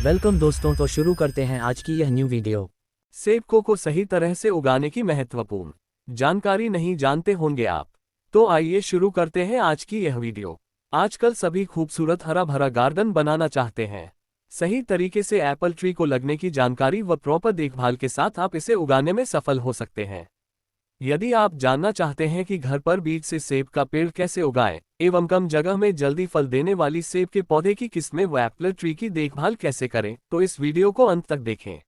Welcome दोस्तों, तो शुरू करते हैं आज की यह न्यू वीडियो। सेब को सही तरह से उगाने की महत्वपूर्ण जानकारी नहीं जानते होंगे आप। तो आइए शुरू करते हैं आज की यह वीडियो। आजकल सभी खूबसूरत हरा भरा गार्डन बनाना चाहते हैं। सही तरीके से एप्पल ट्री को लगने की जानकारी व प्रॉपर देखभाल के साथ आप इसे उगाने में सफल हो सकते हैं। यदि आप जानना चाहते हैं कि घर पर बीज से सेब का पेड़ कैसे उगाएं एवं कम जगह में जल्दी फल देने वाली सेब के पौधे की किस्में व एप्पल ट्री की देखभाल कैसे करें, तो इस वीडियो को अंत तक देखें।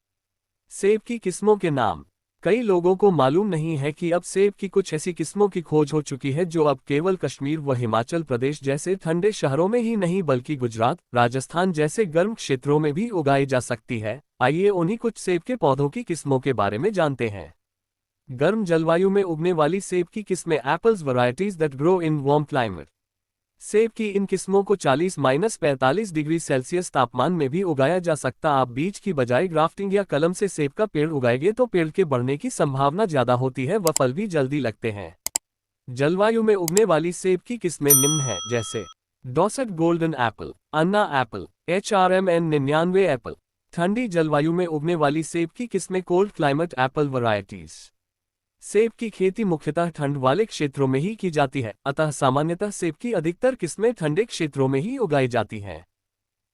सेब की किस्मों के नाम। कई लोगों को मालूम नहीं है कि अब सेब की कुछ ऐसी किस्मों की खोज हो चुकी है जो अब केवल कश्मीर व हिमाचल प्रदेश जैसे ठंडे शहरों में ही नहीं बल्कि गुजरात, राजस्थान जैसे गर्म क्षेत्रों में भी उगाई जा सकती है। आइए उन्हीं कुछ सेब के पौधों की किस्मों के बारे में जानते हैं। गर्म जलवायु में उगने वाली सेब की किस्में apples varieties that grow in warm climate. सेब की इन किस्मों को 40-45 डिग्री सेल्सियस तापमान में भी उगाया जा सकता। आप बीज की बजाय ग्राफ्टिंग या कलम से सेब का पेड़ उगाएंगे तो पेड़ के बढ़ने की संभावना ज्यादा होती है व फल भी जल्दी लगते हैं। जलवायु में उगने वाली सेब की किस्में निम्न हैं, जैसे डॉसेट गोल्डन एप्पल, अन्ना एप्पल, HRMN 99 एप्पल। ठंडी जलवायु में उगने वाली सेब की किस्में कोल्ड क्लाइमेट एप्पल वैरायटीज। सेब की खेती मुख्यतः ठंड वाले क्षेत्रों में ही की जाती है, अतः सामान्यतः सेब की अधिकतर किस्में ठंडे क्षेत्रों में ही उगाई जाती हैं।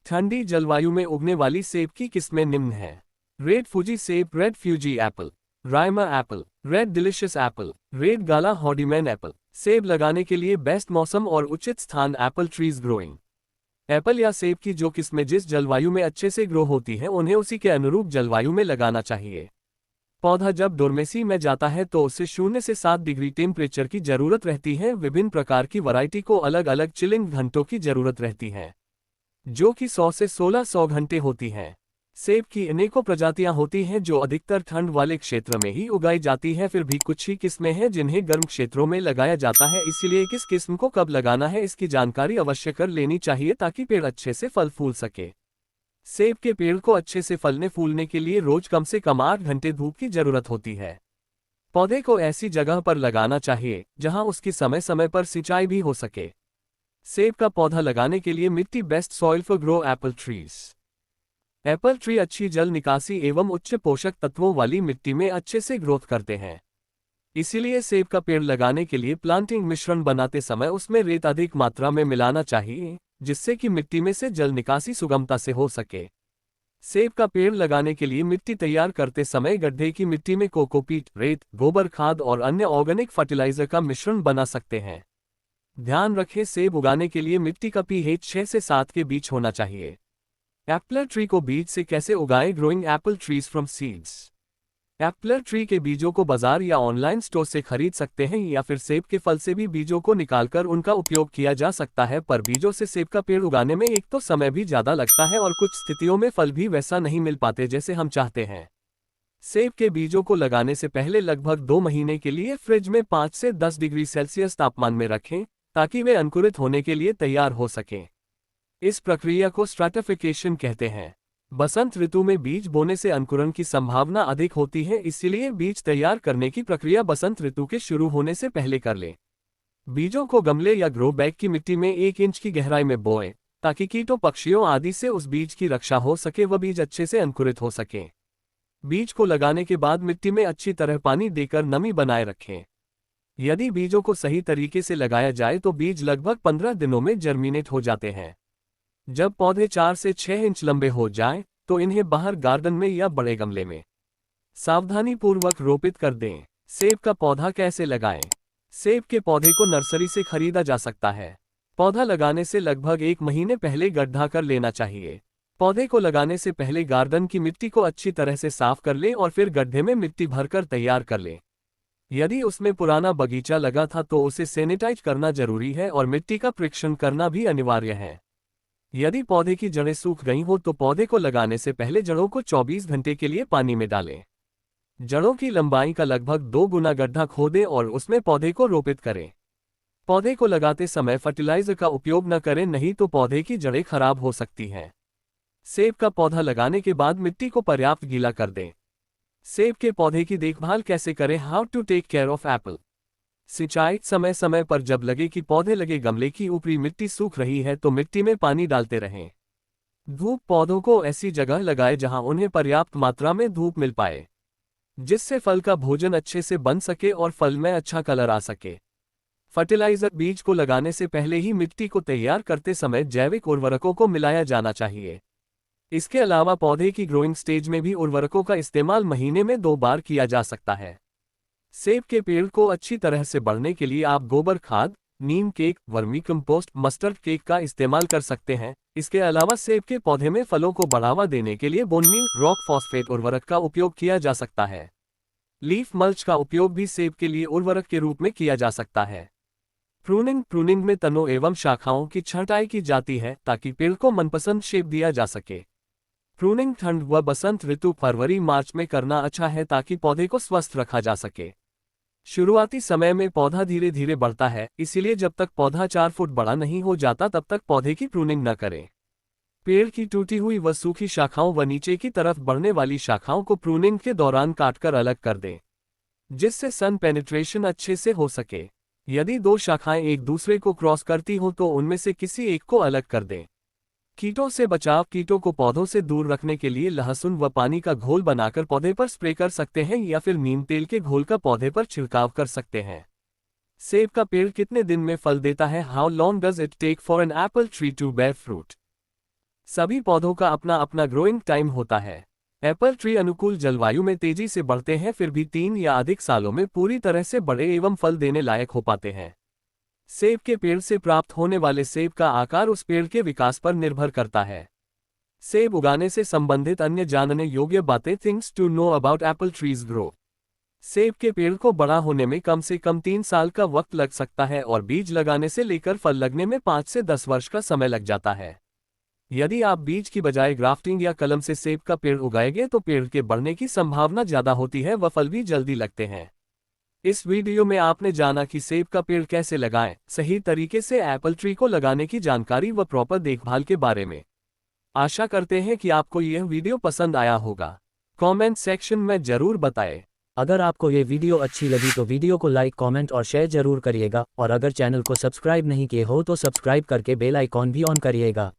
ठंडी जलवायु में उगने वाली सेब की किस्में निम्न हैं। रेड फूजी सेब, रेड फ्यूजी एप्पल, रायमा apple, red delicious apple, red Gala हॉडीमैन एप्पल। सेब लगाने के लिए बेस्ट मौसम और उचित स्थान एप्पल ट्रीज ग्रोइंग। एप्पल या सेब की जो किस्में जिस जलवायु में अच्छे से ग्रो होती हैं उन्हें उसी के अनुरूप जलवायु में लगाना चाहिए। पौधा जब डोरमेसी में जाता है तो उसे 0 से 7 डिग्री टेम्परेचर की जरूरत रहती है। विभिन्न प्रकार की वैरायटी को अलग अलग चिलिंग घंटों की जरूरत रहती है, जो कि 100 से 1600 घंटे होती हैं। सेब की अनेकों प्रजातियां होती हैं जो अधिकतर ठंड वाले क्षेत्र में ही उगाई जाती है। फिर भी कुछ ही किस्में हैं जिन्हें गर्म क्षेत्रों में लगाया जाता है, इसलिए किस किस्म को कब लगाना है इसकी जानकारी अवश्य कर लेनी चाहिए ताकि पेड़ अच्छे से फल फूल सके। सेब के पेड़ को अच्छे से फलने फूलने के लिए रोज कम से कम 8 घंटे धूप की जरूरत होती है। पौधे को ऐसी जगह पर लगाना चाहिए जहां उसकी समय समय पर सिंचाई भी हो सके। सेब का पौधा लगाने के लिए मिट्टी best soil for grow Apple trees. Apple tree अच्छी जल निकासी एवं उच्च पोषक तत्वों वाली मिट्टी में अच्छे से ग्रोथ करते हैं। इसीलिए सेब का पेड़ लगाने के लिए प्लांटिंग मिश्रण बनाते समय उसमें रेत अधिक मात्रा में मिलाना चाहिए, जिससे कि मिट्टी में से जल निकासी सुगमता से हो सके। सेब का पेड़ लगाने के लिए मिट्टी तैयार करते समय गड्ढे की मिट्टी में कोकोपीट, रेत, गोबर खाद और अन्य ऑर्गेनिक फर्टिलाइजर का मिश्रण बना सकते हैं। ध्यान रखें, सेब उगाने के लिए मिट्टी का pH 6 से 7 के बीच होना चाहिए। एप्पल ट्री को बीज से कैसे उगाएं? Growing Apple trees from seeds. Apple tree के बीजों को बाजार या ऑनलाइन स्टोर से खरीद सकते हैं या फिर सेब के फल से भी बीजों को निकालकर उनका उपयोग किया जा सकता है। पर बीजों से सेब का पेड़ उगाने में एक तो समय भी ज्यादा लगता है और कुछ स्थितियों में फल भी वैसा नहीं मिल पाते जैसे हम चाहते हैं। सेब के बीजों को लगाने से पहले लगभग 2 महीने के लिए फ्रिज में 5 से 10 डिग्री सेल्सियस तापमान में रखें ताकि वे अंकुरित होने के लिए तैयार हो सकें। इस प्रक्रिया को स्ट्रैटिफिकेशन कहते हैं। बसंत ऋतु में बीज बोने से अंकुरण की संभावना अधिक होती है, इसलिए बीज तैयार करने की प्रक्रिया बसंत ऋतु के शुरू होने से पहले कर लें। बीजों को गमले या ग्रो बैग की मिट्टी में 1 इंच की गहराई में बोएं ताकि कीटों, पक्षियों आदि से उस बीज की रक्षा हो सके व बीज अच्छे से अंकुरित हो सके। बीज को लगाने के बाद मिट्टी में अच्छी तरह पानी देकर नमी बनाए रखें। यदि बीजों को सही तरीके से लगाया जाए तो बीज लगभग 15 दिनों में जर्मिनेट हो जाते हैं। जब पौधे 4 से 6 इंच लंबे हो जाएं, तो इन्हें बाहर गार्डन में या बड़े गमले में सावधानी पूर्वक रोपित कर दें। सेब का पौधा कैसे लगाएं? सेब के पौधे को नर्सरी से खरीदा जा सकता है। पौधा लगाने से लगभग 1 महीने पहले गड्ढा कर लेना चाहिए। पौधे को लगाने से पहले गार्डन की मिट्टी को अच्छी तरह से साफ कर लें और फिर गड्ढे में मिट्टी भरकर तैयार कर लें। यदि उसमें पुराना बगीचा लगा था तो उसे सैनिटाइज करना जरूरी है और मिट्टी का परीक्षण करना भी अनिवार्य है। यदि पौधे की जड़ें सूख गई हो तो पौधे को लगाने से पहले जड़ों को 24 घंटे के लिए पानी में डालें। जड़ों की लंबाई का लगभग 2 गुना गड्ढा खोदें और उसमें पौधे को रोपित करें। पौधे को लगाते समय फर्टिलाइजर का उपयोग न करें, नहीं तो पौधे की जड़ें खराब हो सकती हैं। सेब का पौधा लगाने के बाद मिट्टी को पर्याप्त गीला कर दें। सेब के पौधे की देखभाल कैसे करें? How to take care of apple. सिंचाई समय समय पर जब लगे कि पौधे लगे गमले की ऊपरी मिट्टी सूख रही है तो मिट्टी में पानी डालते रहें। धूप पौधों को ऐसी जगह लगाए जहां उन्हें पर्याप्त मात्रा में धूप मिल पाए, जिससे फल का भोजन अच्छे से बन सके और फल में अच्छा कलर आ सके। फर्टिलाइजर बीज को लगाने से पहले ही मिट्टी को तैयार करते समय जैविक उर्वरकों को मिलाया जाना चाहिए। इसके अलावा पौधे की ग्रोइंग स्टेज में भी उर्वरकों का इस्तेमाल महीने में 2 बार किया जा सकता है। सेब के पेड़ को अच्छी तरह से बढ़ने के लिए आप गोबर खाद, नीम cake, vermicompost, mustard cake का इस्तेमाल कर सकते हैं। इसके अलावा सेब के पौधे में फलों को बढ़ावा देने के लिए बोन मील, रॉक फॉस्फेट उर्वरक का उपयोग किया जा सकता है। लीफ मल्च का उपयोग भी सेब के लिए उर्वरक के रूप में किया जा सकता है। प्रूनिंग में तनों एवं शाखाओं की छंटाई की जाती है ताकि पेड़ को मनपसंद शेप दिया जा सके। प्रूनिंग ठंड व बसंत ऋतु फरवरी मार्च में करना अच्छा है ताकि पौधे को स्वस्थ रखा जा सके। शुरुआती समय में पौधा धीरे धीरे बढ़ता है, इसीलिए जब तक पौधा 4 फुट बड़ा नहीं हो जाता तब तक पौधे की प्रूनिंग न करें। पेड़ की टूटी हुई व सूखी शाखाओं व नीचे की तरफ बढ़ने वाली शाखाओं को प्रूनिंग के दौरान काटकर अलग कर दें, जिससे सन पेनिट्रेशन अच्छे से हो सके। यदि 2 शाखाएं एक दूसरे को क्रॉस करती हो तो उनमें से किसी एक को अलग कर दें। कीटों से बचाव। कीटों को पौधों से दूर रखने के लिए लहसुन व पानी का घोल बनाकर पौधे पर स्प्रे कर सकते हैं या फिर नीम तेल के घोल का पौधे पर छिड़काव कर सकते हैं। सेब का पेड़ कितने दिन में फल देता है? How long does it take for an apple tree to bear fruit? सभी पौधों का अपना अपना ग्रोइंग टाइम होता है। एप्पल ट्री अनुकूल जलवायु में तेजी से बढ़ते हैं, फिर भी 3 या अधिक सालों में पूरी तरह से बड़े एवं फल देने लायक हो पाते हैं। सेब के पेड़ से प्राप्त होने वाले सेब का आकार उस पेड़ के विकास पर निर्भर करता है। सेब उगाने से संबंधित अन्य जानने योग्य बातें। Things to know about apple trees grow. सेब के पेड़ को बड़ा होने में कम से कम 3 साल का वक्त लग सकता है और बीज लगाने से लेकर फल लगने में 5 से 10 वर्ष का समय लग जाता है। यदि आप बीज की बजाय ग्राफ्टिंग या कलम से सेब का पेड़ उगाएंगे तो पेड़ के बढ़ने की संभावना ज्यादा होती है व फल भी जल्दी लगते हैं। इस वीडियो में आपने जाना कि सेब का पेड़ कैसे लगाएं, सही तरीके से एप्पल ट्री को लगाने की जानकारी व प्रॉपर देखभाल के बारे में। आशा करते हैं कि आपको यह वीडियो पसंद आया होगा। कमेंट सेक्शन में जरूर बताएं। अगर आपको ये वीडियो अच्छी लगी तो वीडियो को लाइक, कमेंट और शेयर जरूर करिएगा और अगर चैनल को सब्सक्राइब नहीं किए हो तो सब्सक्राइब करके बेल आइकॉन भी ऑन करिएगा।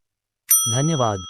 धन्यवाद।